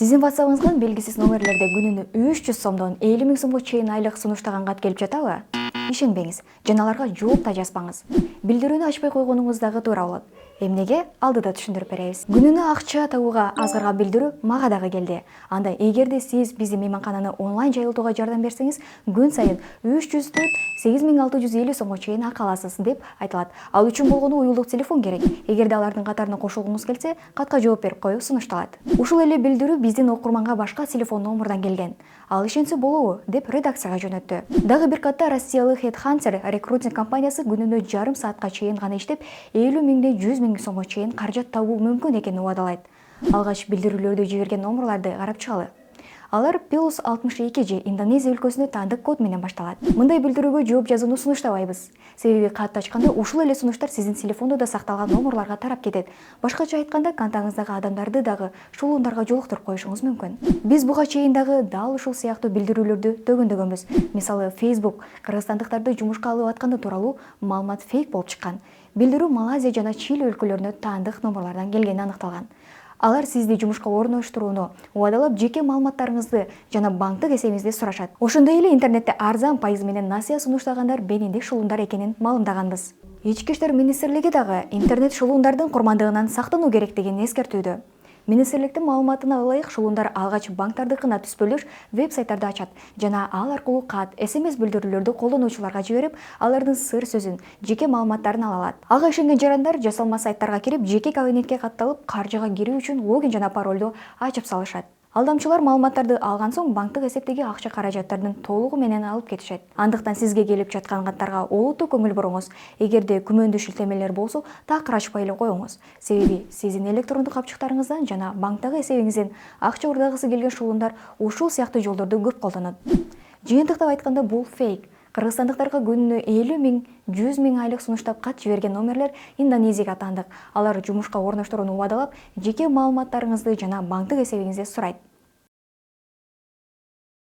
Сиздин WhatsApp-ыңызга белгисиз номерлерде күнүнө 300 сомдон 50 миң сомго чейин айлык сунуштаган кат келип жатабы? Ишенбеңиз, жана аларга жооп да жазбаңыз. Билдирүүнү ачпай койгонуңуз дагы туура болот. Эмнеге? Алдыда түшүндүрүп беребиз. Күнүнө акча табууга азгырган билдирүү мага дагы келди. Анда эгерде сиз биздин мейманкананы онлайн жайылтууга жардам берсеңиз, күн сайын 300 8650 сомго чейин акы аласыз деп айтылат. Ал үчүн болгону уюлдук телефон керек. Эгерде алардын катарына кошулгуңуз келсе, катка жооп берип коюу сунушталат. Ушул эле билдирүү биздин окурманга башка телефон номурдан келген. Ал ишенсе болобу деп редакцияга жөнөттү. Дагы бир катта россиялык Headhunter рекрутинг компаниясы күнүнө жарым саатка чейин гана иштеп, 50 миңден 100 миң сомго чейин каражат табуу мүмкүн экенин убадалайт. Алгач билдирүүлөрдү жиберген номурларды карап чыгалы. Алар Plus 62 же Индонезия өлкөсүндө тандык код менен башталат. Мындай билдирүүгө жооп жазууну сунуштабайбыз. Себеби катты ачканда ушул эле сунуштар сиздин телефондо сакталган номурларга тарап кетет. Башкача айтканда, кантаңыздагы адамдарды дагы шулундарга жолуктуруп коюшуңуз мүмкүн. Биз буга чейин дагы дал ушул сыяктуу билдирүүлөрдү төгөндөгөнбүз. Мисалы, Facebook кыргызстандыктарды жумушка алып атканы тууралуу маалымат фейк болуп чыккан. Билдирүү Малайзия жана Чили өлкөлөрүнө тандык номурлардан келгени аныкталган. Алар сизди жумушка орноштурууну убадалап, жеке маалыматтарыңызды жана банктык эсебиңизди сурашат. Ошондой эле интернетте арзан пайыз менен насыя сунуштагандар бениндик шулундар экенин маалымдаганбыз. Ички иштер министрлиги дагы интернет шулундардын курмандыгынан сактануу керектигин эскертүүдө. Министрликтин маалыматына ылайык, шулундар алгач банктардыкына түспөлөш веб-сайттарды ачат жана ал аркылуу кат, SMS билдирүүлөрдү колдонуучуларга жиберип, алардын сыр сөзүн, жеке маалыматтарын ала алат. Ага ишенген жарандар жасалма сайттарга кирип, жеке кабинетке катталып, каржыга кирүү үчүн логин жана паролду ачып салышат. Алдамчылар маалыматтарды алган соң банктык эсептеги акча каражаттардын толугу менен алып кетишет. Андыктан сизге келип жаткан каттарга олуттуу көңүл буруңуз. Эгерде күмөндүү шилтемелер болсо, такыр ачпай эле коюңуз. Себеби сиздин электрондук капчыктарыңыздан жана банктагы эсебиңизден акча урдагысы келген шулундар ушул сыяктуу жолдорду көп колдонот. Жыйынтыктап айтканда, бул фейк. Кыргызстандыктарга күнүнө 50 миң, 100 миң айлык сунуштап кат жиберген номерлер Индонезияга тандык. Алар жумушка орноштурууну убадалап, жеке маалыматтарыңызды жана банктык эсебиңизди сурайт.